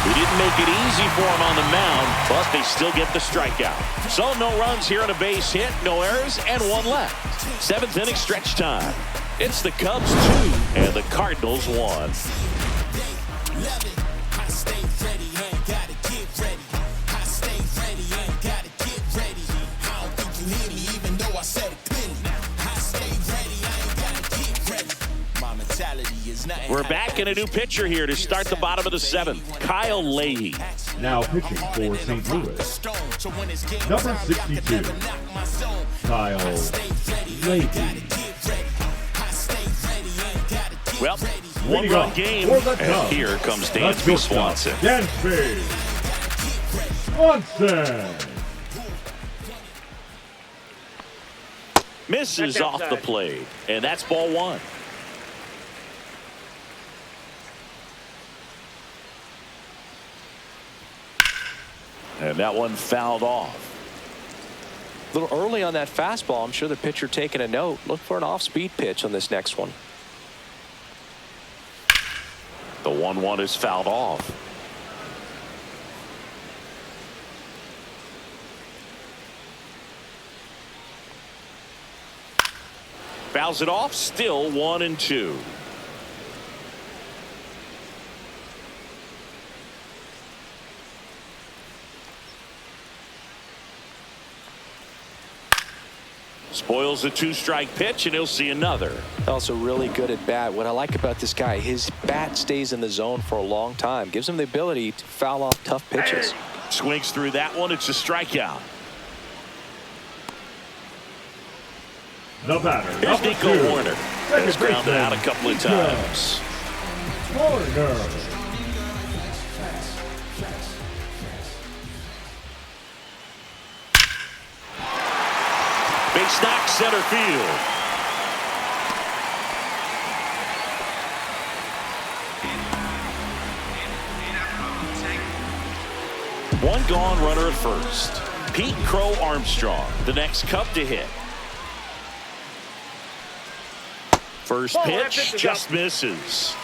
He didn't make it easy for him on the mound, but they still get the strikeout. So no runs here on a base hit, no errors, and 1 left. 7th inning stretch time. It's the Cubs 2 and the Cardinals 1. We're back in a new pitcher here to start the bottom of the 7th. Kyle Leahy. Now pitching for St. Louis, number 62, Kyle Leahy. Well, 1-run game, and here comes Dansby Swanson. Dansby Swanson. Misses off the plate, and that's ball 1. And that one fouled off. A little early on that fastball. I'm sure the pitcher taking a note. Look for an off-speed pitch on this next one. The 1-1 is fouled off. Fouls it off. Still 1-2. Spoils the 2-strike pitch, and he'll see another. Also really good at bat. What I like about this guy, his bat stays in the zone for a long time. Gives him the ability to foul off tough pitches. Swings through that one. It's a strikeout. The batter, Here's number Nico 2. Warner. Second Has grounded baseman, out a couple of times. Warner. Base knock, center field. One gone, runner at first. Pete Crow Armstrong, the next Cub to hit. First pitch just misses.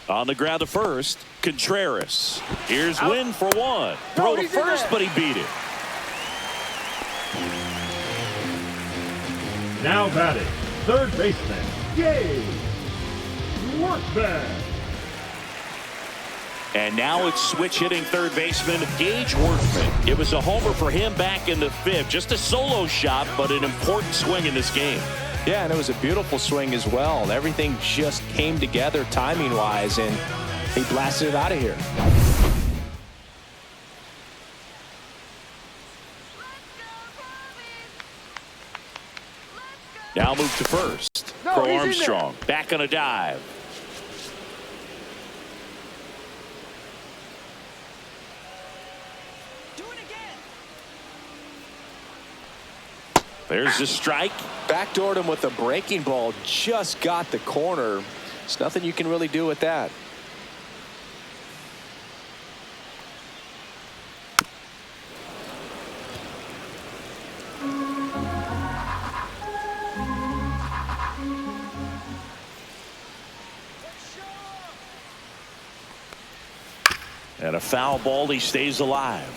On the ground to first, Contreras. Here's Wynn for one. Throw to first, but he beat it. Now batting, third baseman, Gage Workman. And now it's switch hitting third baseman Gage Workman. It was a homer for him back in the 5th. Just a solo shot, but an important swing in this game. Yeah, and it was a beautiful swing as well. Everything just came together timing-wise, and he blasted it out of here. Now move to first. Crow Armstrong back on a dive. There's the strike. Backdoored him with a breaking ball. Just got the corner. There's nothing you can really do with that. And a foul ball. He stays alive.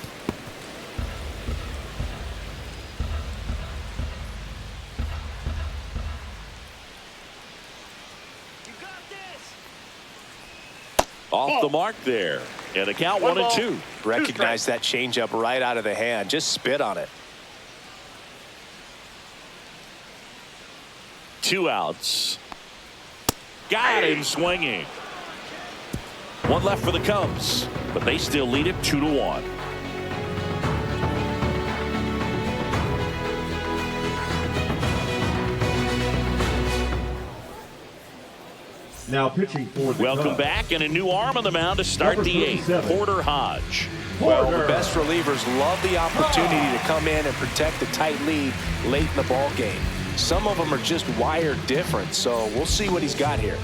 Off the mark there. And a count 1-2. Recognize that changeup right out of the hand. Just spit on it. 2 outs. Got him swinging. 1 left for the Cubs, but they still lead it 2-1. Now pitching for the Welcome Cubs. back, and a new arm on the mound to start Number the 8th. 37. Porter Hodge. Well, the best relievers love the opportunity to come in and protect the tight lead late in the ball game. Some of them are just wired different, so we'll see what he's got here.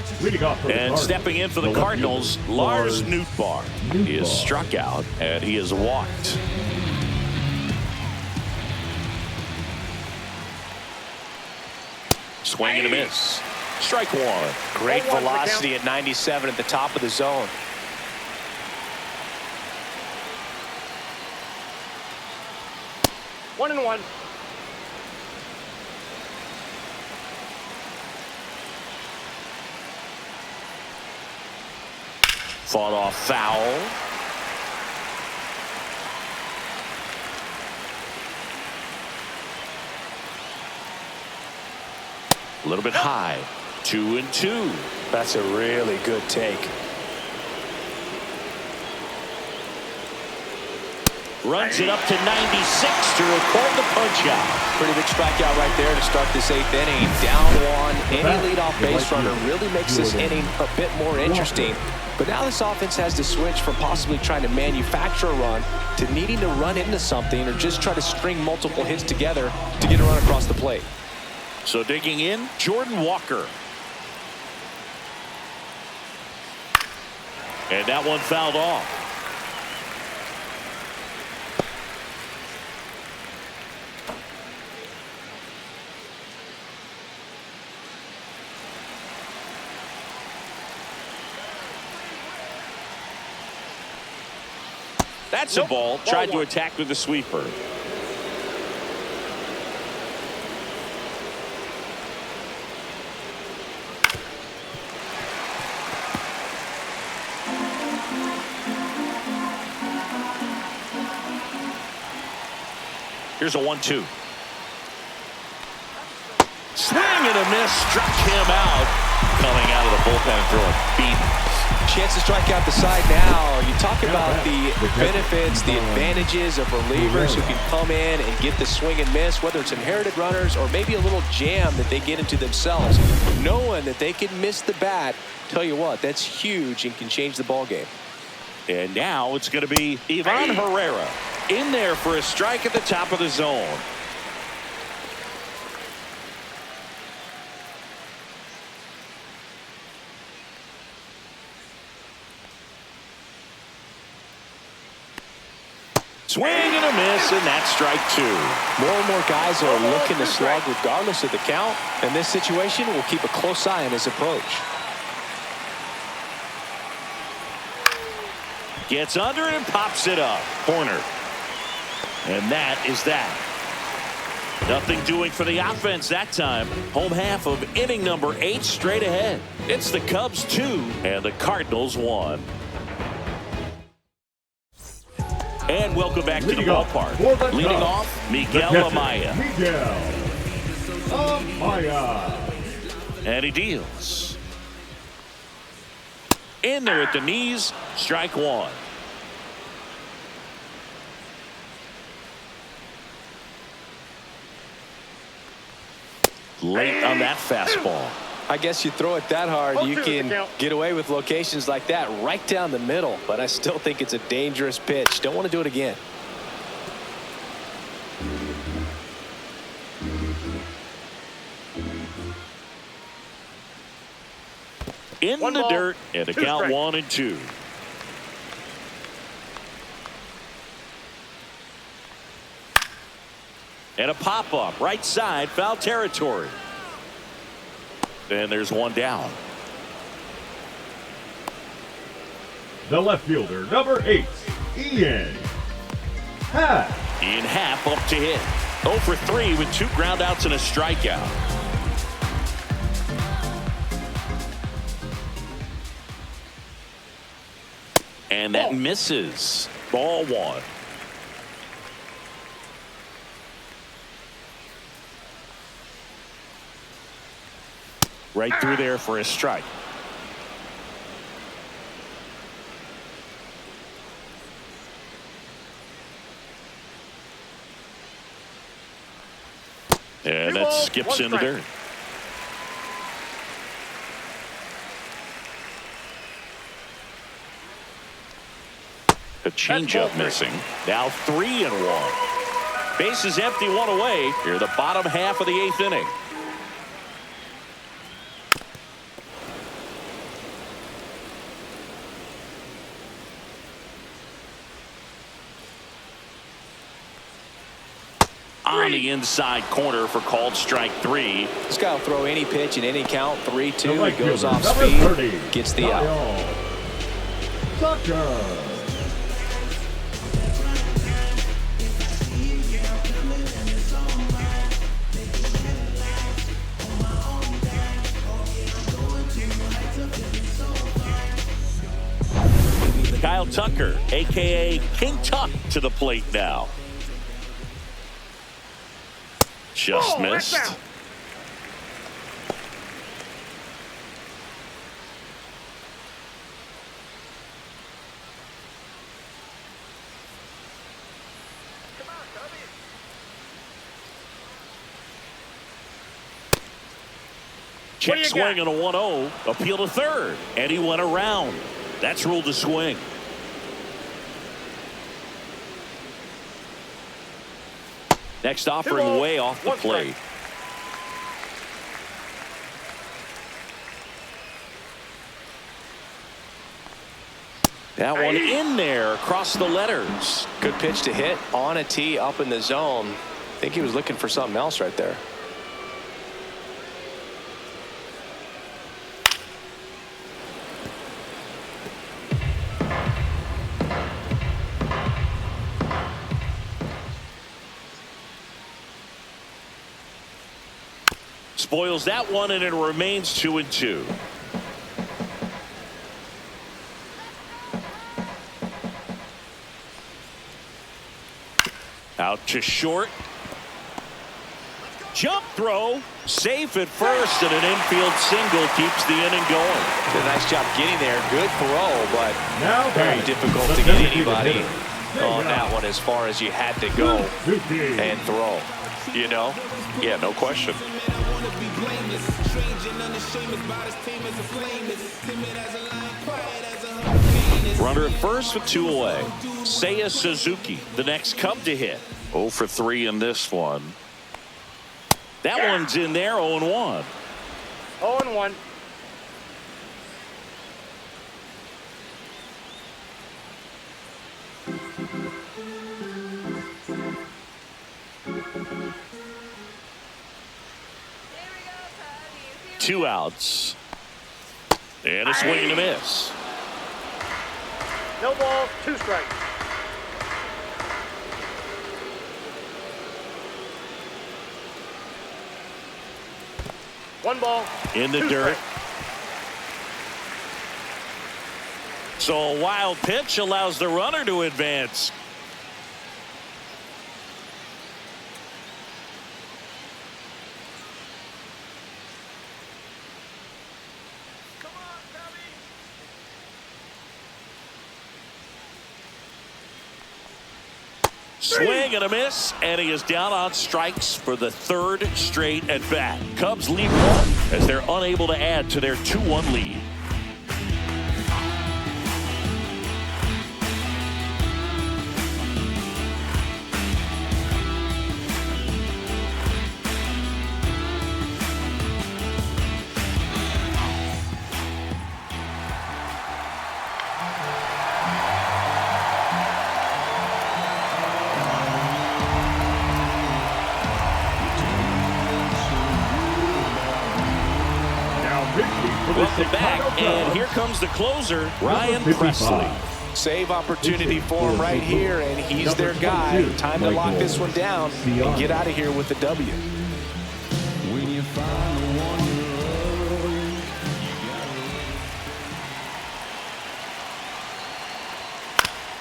And stepping in for the Cardinals, Lars Nootbaar. He is struck out, and he is walked. Swing and a miss. Strike 1. Great velocity at 97 at the top of the zone. One and one. Fought off foul. A little bit high. 2-2. That's a really good take. Runs it up to 96 to record the punch out. Pretty big strikeout right there to start this 8th inning. Down 1. Any leadoff base runner really makes this inning a bit more interesting. But now this offense has to switch from possibly trying to manufacture a run to needing to run into something or just try to string multiple hits together to get a run across the plate. So digging in, Jordan Walker. And that one fouled off. That's a ball. Tried to attack with the sweeper. Here's a 1-2. Swing and a miss. Struck him out. Coming out of the bullpen throwing beat. Chance to strike out the side now. You talk about the benefits, the advantages of relievers who can come in and get the swing and miss, whether it's inherited runners or maybe a little jam that they get into themselves. Knowing that they can miss the bat, tell you what, that's huge and can change the ball game. And now it's going to be Ivan Herrera in there for a strike at the top of the zone. Swing and a miss, and that's strike 2. More and more guys are looking to slug regardless of the count. In this situation, we'll keep a close eye on his approach. Gets under it and pops it up. Corner. And that is that. Nothing doing for the offense that time. Home half of inning number 8 straight ahead. It's the Cubs 2 and the Cardinals 1. And welcome back to the ballpark. Leading off, Miguel Amaya. And he deals. In there at the knees, strike 1. Late on that fastball. I guess you throw it that hard, you can get away with locations like that right down the middle. But I still think it's a dangerous pitch. Don't want to do it again. In the dirt, and a count 1-2. And a pop-up, right side, foul territory. And there's one down. The left fielder, number 8, Ian Happ. Ian Happ up to hit. 0 for 3 with 2 groundouts and a strikeout. And that misses. Ball 1. Right through there for a strike. And that skips in the dirt. A changeup missing. Now 3-1. Bases empty, 1 away. Here the bottom half of the 8th inning. On the inside corner for called strike 3. This guy will throw any pitch in any count. 3-2. He goes off speed. Gets the out. Kyle Tucker, a.k.a. King Tuck, to the plate now. Just missed. Check swing on a 1-0. Appeal to third. And he went around. That's ruled a swing. Next offering way off the plate. That one in there across the letters. Good pitch to hit on a tee up in the zone. I think he was looking for something else right there. Spoils that one, and it remains 2-2. Out to short. Jump throw, safe at first, and an infield single keeps the inning going. Did a nice job getting there. Good throw, but Now very difficult to get anybody on that one as far as you had to go and throw. You know? Yeah, no question. Runner at first with 2 away. Seiya Suzuki, the next Cub to hit. 0 for 3 in this one. That one's in there, 0-1. 0-1. Two outs. And a swing and a miss. No balls, 2 strikes. One ball. In the 2 dirt. strikes. So a wild pitch allows the runner to advance. Swing and a miss, and he is down on strikes for the 3rd straight at bat. Cubs lead 1 as they're unable to add to their 2-1 lead. Welcome back, and here comes the closer, Ryan Presley. Save opportunity for him right here, and he's their guy. Time to lock this one down and get out of here with the W. When you find the one you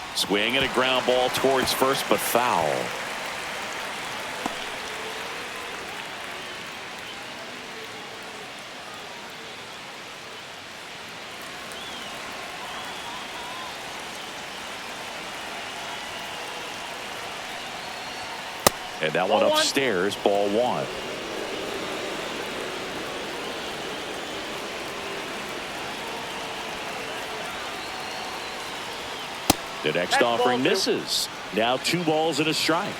love. Swing and a ground ball towards first, but foul. And that one upstairs, ball 1. The next offering misses. Now 2 balls and a strike.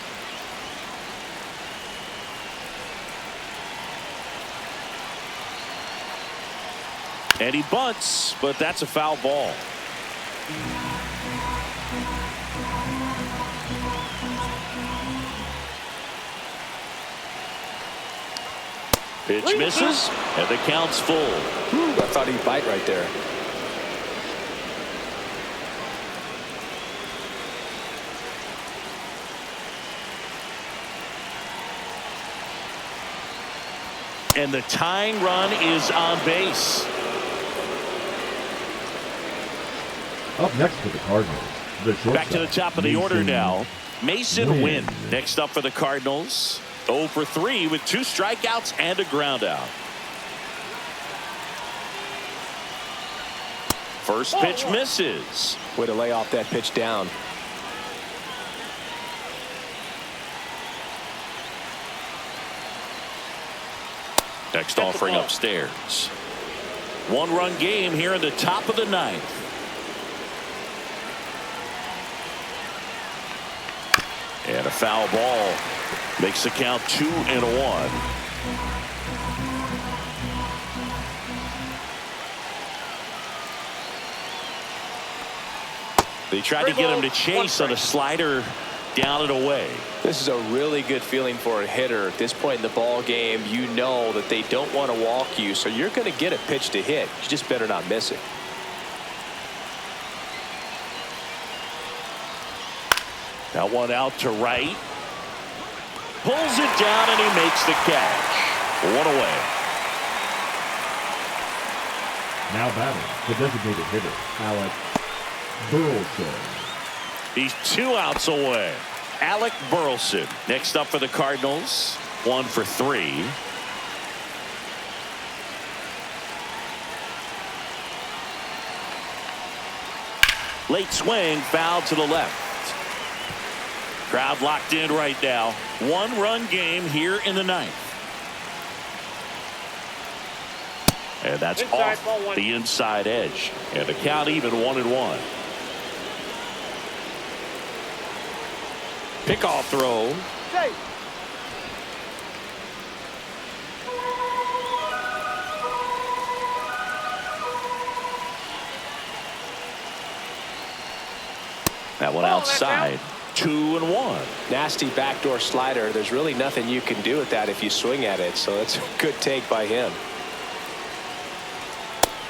And he bunts, but that's a foul ball. Pitch misses, and the count's full. I thought he'd bite right there. And the tying run is on base. Up next for the Cardinals, the shortstop. Back to the top of the order now. Mason Wynn next up for the Cardinals. 0 for 3 with 2 strikeouts and a ground out. First pitch misses. Way to lay off that pitch down. Next offering upstairs. 1-run game here in the top of the 9th. And a foul ball makes the count 2-1. They tried to get him to chase on a slider down and away. This is a really good feeling for a hitter at this point in the ball game. You know that they don't want to walk you, so you're going to get a pitch to hit. You just better not miss it. That one out to right. Pulls it down and he makes the catch. 1 away. Now batting, the designated hitter, Alec Burleson. He's 2 outs away. Alec Burleson next up for the Cardinals. 1 for 3. Late swing, foul to the left. Crowd locked in right now. 1-run game here in the 9th. And that's Inside, off ball 1. the inside edge. And the count even 1-1. Pickoff throw. Safe. That one outside. 2-1. Nasty backdoor slider. There's really nothing you can do with that if you swing at it. So it's a good take by him.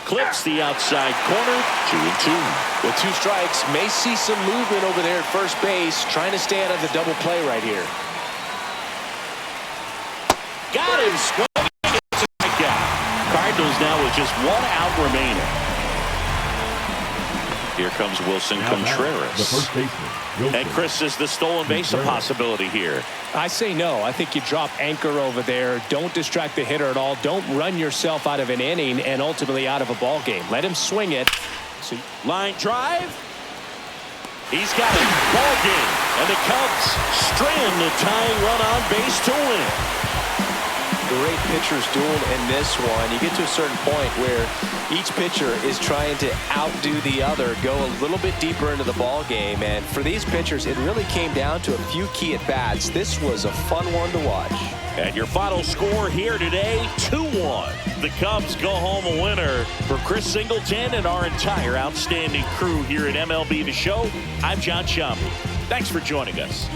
Clips the outside corner. 2-2. With 2 strikes, may see some movement over there at first base, trying to stay out of the double play right here. Got him. Swing. It's a strikeout. Cardinals now with just 1 out remaining. Here comes Wilson Contreras. The first baseman, Wilson. And Chris, is the stolen base a possibility here? I say no. I think you drop anchor over there. Don't distract the hitter at all. Don't run yourself out of an inning and ultimately out of a ball game. Let him swing it. Line drive. He's got it. Ball game. And the Cubs strand the tying run on base to win. Great pitchers duel in this one. You get to a certain point where each pitcher is trying to outdo the other, go a little bit deeper into the ball game. And for these pitchers, it really came down to a few key at-bats. This was a fun one to watch. And your final score here today, 2-1. The Cubs go home a winner. For Chris Singleton and our entire outstanding crew here at MLB The Show, I'm John Shambi. Thanks for joining us.